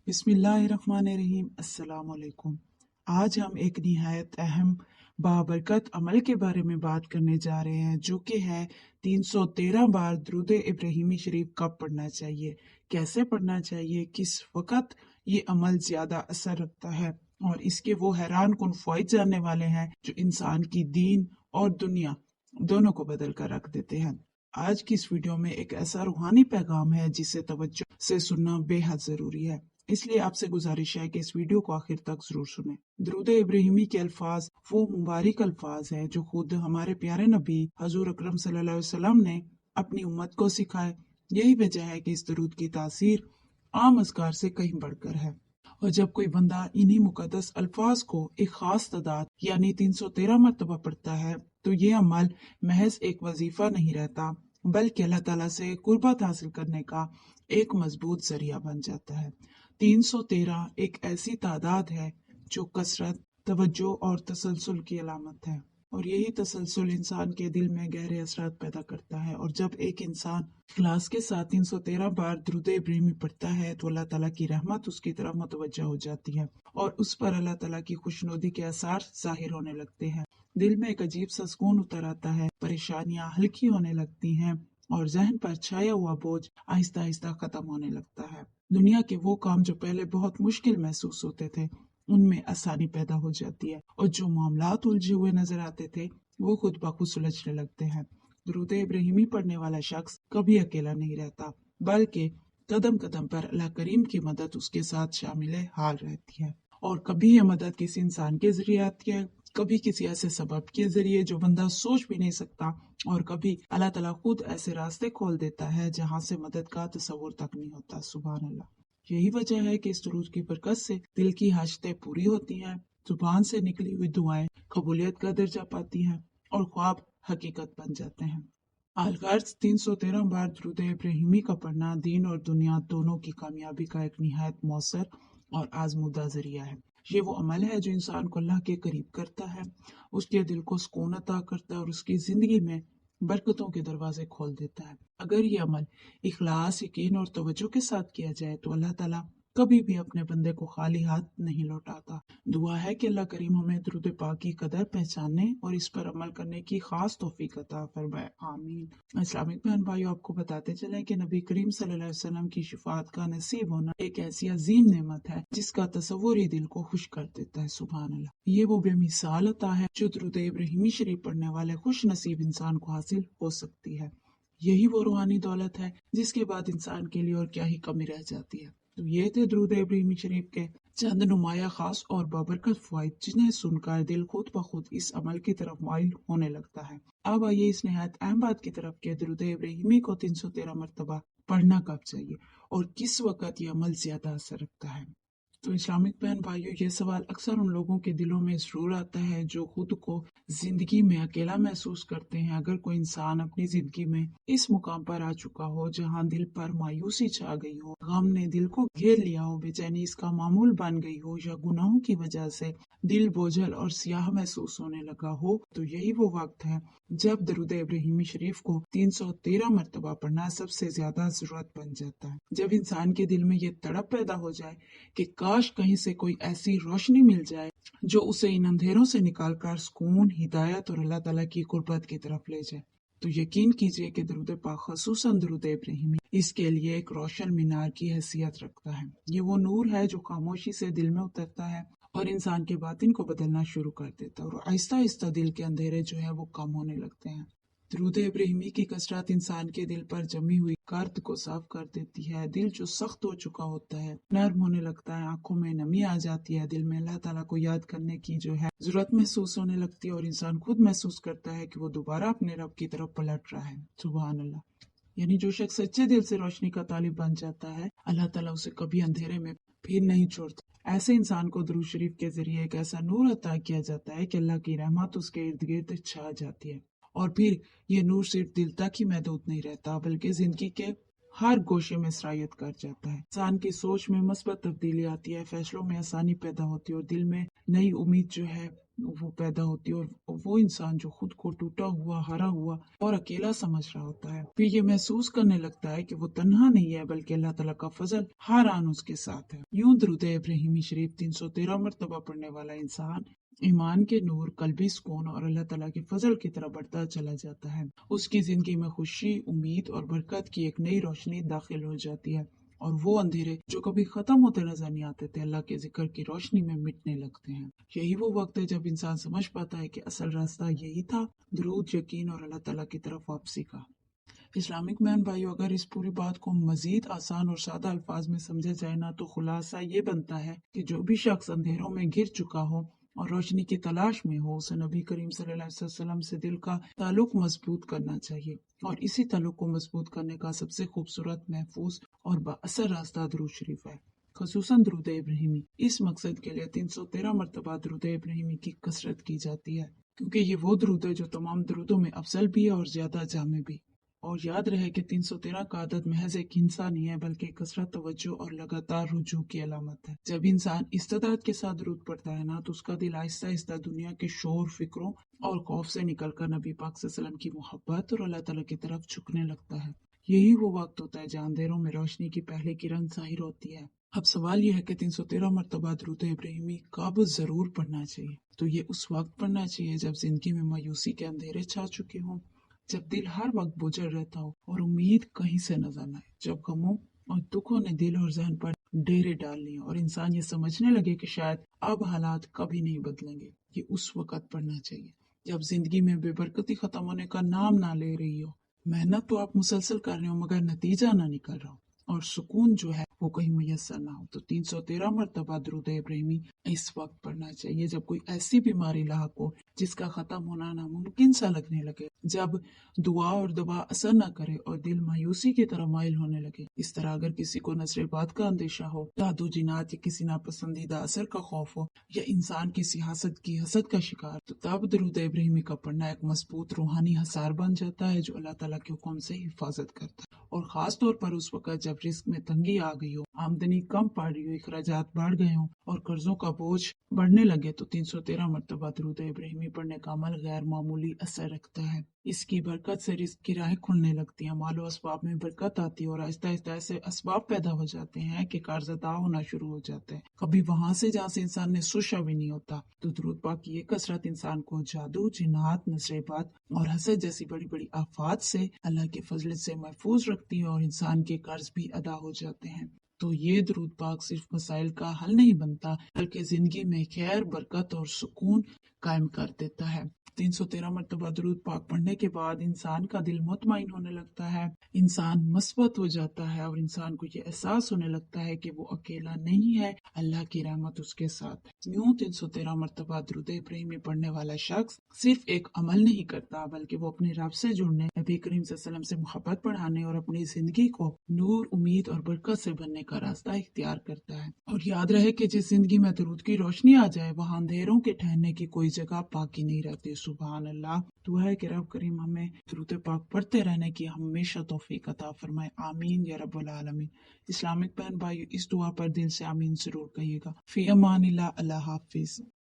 बिस्मिल्लाहिर्रहमानिर्रहीम। अस्सलाम वालेकुम। आज हम एक निहायत अहम बाबरकत अमल के बारे में बात करने जा रहे हैं, जो कि है 313 बार दुरूद इब्राहिमी शरीफ कब पढ़ना चाहिए, कैसे पढ़ना चाहिए, किस वक़्त ये अमल ज्यादा असर रखता है और इसके वो हैरान कुन फ़वाइद जानने वाले हैं जो इंसान की दीन और दुनिया दोनों को बदल कर रख देते हैं। आज की इस वीडियो में एक ऐसा रूहानी पैगाम है जिसे तवज्जो से सुनना बेहद जरूरी है, इसलिए आपसे गुजारिश है कि इस वीडियो को आखिर तक जरूर सुनें। दुरूद इब्राहिमी के अल्फाज वो मुबारक अल्फाज हैं जो खुद हमारे प्यारे नबी हजूर अकरम सल्लल्लाहु अलैहि वसल्लम ने अपनी उम्मत को सिखाए। यही वजह है कि इस दुरूद की तासीर आम अज़कार से कहीं बढ़कर है, और जब कोई बंदा इन्हीं मुकद्दस अल्फाज को एक खास तादाद यानी 313 मरतबा पढ़ता है तो ये अमल महज एक वजीफा नहीं रहता, बल्कि अल्लाह ताला से कुर्बत हासिल करने का एक मजबूत जरिया बन जाता है। 313 एक ऐसी तादाद है जो कसरत, तवज्जो और तसलसल की अलामत है, और यही तसलसल इंसान के दिल में गहरे असरात पैदा करता है। और जब एक इंसान इखलास के साथ 313 बार दुरूद इब्राहिमी पढ़ता है तो अल्लाह ताला की रहमत उसकी तरफ मुतवज्जह हो जाती है और उस पर अल्लाह ताला की खुशनुदी के आसार जाहिर होने लगते हैं। दिल में एक अजीब सा सुकून उतर आता है, परेशानियां हल्की होने लगती हैं और जहन पर छाया हुआ बोझ आहिस्ता आहिस्ता खत्म होने लगता है। दुनिया के वो काम जो पहले बहुत मुश्किल महसूस होते थे उनमें आसानी पैदा हो जाती है, और जो मामलात उलझे हुए नजर आते थे वो खुद ब खुद सुलझने लगते हैं। दुरूद इब्राहिमी पढ़ने वाला शख्स कभी अकेला नहीं रहता, बल्कि कदम कदम पर अल्लाह करीम की मदद उसके साथ शामिल हाल रहती है। और कभी ये मदद किसी इंसान के जरिए आती है, कभी किसी ऐसे सबब के जरिए जो बंदा सोच भी नहीं सकता, और कभी अल्लाह ताला खुद ऐसे रास्ते खोल देता है जहाँ से मदद का तस्वुर तक नहीं होता। सुभान अल्लाह। यही वजह है कि इस दुरूद की बरकत से दिल की हाजतें पूरी होती हैं, जुबान से निकली हुई दुआएं कबूलियत का दर्जा पाती हैं और ख्वाब हकीकत बन जाते हैं। अलगर्ज 313 बार दुरूद इब्राहिमी का पढ़ना दीन और दुनिया दोनों की कामयाबी का एक निहायत मौसर और आजमूदा जरिया है। ये वो अमल है जो इंसान को अल्लाह के करीब करता है, उसके दिल को सुकून अता करता है और उसकी जिंदगी में बरकतों के दरवाजे खोल देता है। अगर ये अमल इखलास, यकीन और तवज्जो के साथ किया जाए तो अल्लाह ताला कभी भी अपने बंदे को खाली हाथ नहीं लौटाता। दुआ है कि अल्लाह करीम हमें दुरूद पाक की कदर पहचानने और इस पर अमल करने की खास तौफीक अता फरमाए, आमीन। इस्लामिक बहन भाइयों, आपको बताते चले कि नबी करीम सल्लल्लाहु अलैहि वसल्लम की शिफात का नसीब होना एक ऐसी अजीम नेमत है जिसका तस्वुर ही दिल को खुश कर देता है। सुभान अल्लाह। ये वो बेमिसाल अता है जो दुरूद इब्राहिमी शरीफ पढ़ने वाले खुश नसीब इंसान को हासिल हो सकती है। यही वो रूहानी दौलत है जिसके बाद इंसान के लिए और क्या ही कमी रह जाती है। तो ये थे दुरूद इब्राहिमी शरीफ के चंद नुमाया खास और बाबरकत फ़वाइद, जिन्हें सुनकर दिल खुद ब खुद इस अमल की तरफ माइल होने लगता है। अब आइए इस निहायत अहम बात की तरफ कि दुरूद इब्राहिमी को 313 मरतबा पढ़ना कब चाहिए और किस वक़्त ये अमल ज्यादा असर रखता है। तो इस्लामिक बहन भाइयों, ये सवाल अक्सर उन लोगों के दिलों में जरूर आता है जो खुद को जिंदगी में अकेला महसूस करते हैं। अगर कोई इंसान अपनी जिंदगी में इस मुकाम पर आ चुका हो जहां दिल पर मायूसी छा गई हो, गम ने दिल को घेर लिया हो, बेचैनी इसका मामूल बन गई हो, या गुनाहों की वजह से दिल बोझल और सियाह महसूस होने लगा हो, तो यही वो वक्त है जब दरूद इब्राहिमी शरीफ को 313 मरतबा पढ़ना सबसे ज्यादा जरूरत बन जाता है। जब इंसान के दिल में ये तड़प पैदा हो जाए कि काश कहीं से कोई ऐसी रोशनी मिल जाए जो उसे इन अंधेरों से निकालकर सुकून, हिदायत और अल्लाह ताला की कुर्बत की तरफ ले जाए, तो यकीन कीजिए कि दरूद पाक, खसूसन दरूद इब्राहिमी, इसके लिए एक रोशन मीनार की हैसियत रखता है। ये वो नूर है जो खामोशी से दिल में उतरता है और इंसान के बातिन को बदलना शुरू कर देता है, और आहिस्ता आहिस्ता दिल के अंधेरे जो है वो कम होने लगते हैं। दरूद इब्राहिमी की कसरत इंसान के दिल पर जमी हुई गर्द को साफ कर देती है। दिल जो सख्त हो चुका होता है नर्म होने लगता है, आंखों में नमी आ जाती है, दिल में अल्लाह ताला को याद करने की जो है जरूरत महसूस होने लगती है, और इंसान खुद महसूस करता है कि वो दोबारा अपने रब की तरफ पलट रहा है। सुभान अल्लाह। यानी जो शख्स सच्चे दिल से रोशनी का तालिब बन जाता है, अल्लाह ताला उसे कभी अंधेरे में फिर नहीं छोड़ता। ऐसे इंसान को दुरूद शरीफ के जरिए एक ऐसा नूर अता किया जाता है कि अल्लाह की रहमत उसके इर्द गिर्द छा जाती है, और फिर ये नूर सिर्फ दिल तक ही महदूद नहीं रहता बल्कि जिंदगी के हर गोशे में सरायत कर जाता है। इंसान की सोच में मस्बत तब्दीली आती है, फैसलों में आसानी पैदा होती है और दिल में नई उम्मीद जो है वो पैदा होती है, और वो इंसान जो खुद को टूटा हुआ, हारा हुआ और अकेला समझ रहा होता है, फिर ये महसूस करने लगता है कि वो तन्हा नहीं है, बल्कि अल्लाह ताला का फजल हर आन उसके साथ है। यूं दुरूद इब्राहिमी शरीफ 313 मरतबा पढ़ने वाला इंसान ईमान के नूर, कल्बी सुकून और अल्लाह ताला के फजल की तरफ बढ़ता चला जाता है। उसकी जिंदगी में खुशी, उम्मीद और बरकत की एक नई रोशनी दाखिल हो जाती है, और वो अंधेरे जो कभी खत्म होते नजर नहीं आते थे, अल्लाह के जिक्र की रोशनी में मिटने लगते हैं। यही वो वक्त है जब इंसान समझ पाता है कि असल रास्ता यही था, दुरूद, यकीन और अल्लाह ताला की तरफ वापसी का। इस्लामिक बहन भाइयों, अगर इस पूरी बात को मजीद आसान और सादा अल्फाज में समझा जाए ना, तो खुलासा ये बनता है कि जो भी शख्स अंधेरों में गिर चुका हो और रोशनी की तलाश में हो, उसे नबी करीम सल्लल्लाहु अलैहि वसल्लम से दिल का ताल्लुक मजबूत करना चाहिए, और इसी ताल्लुक को मजबूत करने का सबसे खूबसूरत, महफूज और बाअसर रास्ता दुरूद शरीफ है, खसूसन दुरूद इब्राहिमी। इस मकसद के लिए 313 मरतबा दुरूद इब्राहिमी की कसरत की जाती है, क्योंकि ये वो दुरूद है जो तमाम दुरूदों में अफजल भी है और ज्यादा जामे भी। और याद रहे कि 313 का आदत महज एक हिंसा नहीं है, बल्कि कसरत, तवज्जो और लगातार रुजू की अलामत है। जब इंसान इस्तेदाद के साथ दुरूद पढ़ता है ना, तो उसका दिल आहिस्ता आहिस्ता दुनिया के शोर, फिक्रों और खौफ से निकलकर नबी पाक सल्लल्लाहु अलैहि वसल्लम की मोहब्बत और अल्लाह ताला की तरफ झुकने लगता है। यही वो वक्त होता है जहाँ अंधेरों में रोशनी की पहली किरण जाहिर होती है। अब सवाल यह है कि 313 मरतबा दुरूद इब्राहिमी कब जरूर पढ़ना चाहिए? तो ये उस वक्त पढ़ना चाहिए जब जिंदगी में मायूसी के अंधेरे छा चुके हों, जब दिल हर वक्त बोझल रहता हो और उम्मीद कहीं से नजर न आए, जब गमों और दुखों ने दिल और जहन पर डेरे डाल लिए और इंसान ये समझने लगे कि शायद अब हालात कभी नहीं बदलेंगे। ये उस वक्त पढ़ना चाहिए जब जिंदगी में बेबरकती खत्म होने का नाम ना ले रही हो, मेहनत तो आप मुसलसल कर रहे हो मगर नतीजा ना निकल रहा हो, और सुकून जो है वो कहीं मुयस्सर ना हो, तो 313 मरतबा दुरूद इब्राहिमी इस वक्त पढ़ना चाहिए जब कोई ऐसी बीमारी लाहक हो जिसका खत्म होना नामुमकिन सा लगने लगे, जब दुआ और दवा असर न करे और दिल मायूसी की तरफ माइल होने लगे। इस तरह अगर किसी को नजर बात का अंदेशा हो, जादू, जिनात या किसी नापसंदीदा असर का खौफ हो, या इंसान किसी हसद की हसद का शिकार, तो तब दुरूद इब्राहिमी का पढ़ना एक मजबूत रूहानी हसार बन जाता है जो अल्लाह ताला के हुक्म से हिफाजत करता है। और खास तौर पर उस वक्त जब रिस्क में तंगी आ गई हो, आमदनी कम पड़ रही हो, अखराजात बढ़ गए हो और कर्जों का बोझ बढ़ने लगे, तो 313 मरतबा दुरूद इब्राहिमी पढ़ने का अमल गैर मामूली असर रखता है। इसकी बरकत से रिस्क की राहें खुलने लगती हैं, मालो असबाब में बरकत आती है, और आहिस्ता आहिस्ता ऐसे असबाब पैदा हो जाते हैं कि कर्ज अदा होना शुरू हो जाते हैं, कभी वहां से जहाँ से इंसान ने सोचा भी नहीं होता। तो दुरूद पाक की ये कसरत इंसान को जादू, जिन्नात, नजरेबात और हसद जैसी बड़ी बड़ी आफात से अल्लाह के फजल से महफूज रखती है, और इंसान के कर्ज भी अदा हो जाते हैं। तो ये दुरूद पाक सिर्फ मसाइल का हल नहीं बनता, बल्कि जिंदगी में खैर, बरकत और सुकून कायम कर देता है। 313 मरतबा दुरूद पाक पढ़ने के बाद इंसान का दिल मुतमईन होने लगता है, इंसान मस्बत हो जाता है, और इंसान को ये एहसास होने लगता है कि वो अकेला नहीं है, अल्लाह की रहमत उसके साथ है। यूं 313 मरतबा दुरूद इब्राहिमी पढ़ने वाला शख्स सिर्फ एक अमल नहीं करता, बल्कि वो अपने रब से जुड़ने, नबी करीम सल्लल्लाहु अलैहि वसल्लम से मोहब्बत बढ़ाने और अपनी जिंदगी को नूर, उम्मीद और बरकत से भरने का रास्ता इख्तियार करता है। और याद रहे कि जिस जिंदगी में दुरूद की रोशनी आ जाए, वहाँ अंधेरों के ठहरने की कोई जगह बाकी नहीं रहती। सुभान अल्लाह। दुआ है कि रब करीम हमें दुरूद पाक पढ़ते रहने की हमेशा तौफीक अता फरमाए। आमीन या रब्बुल आलमीन। इस्लामिक बहन भाई, इस दुआ पर दिल से आमीन जरूर कहिएगा। फी अमानिल्लाह, अल्लाह हाफिज।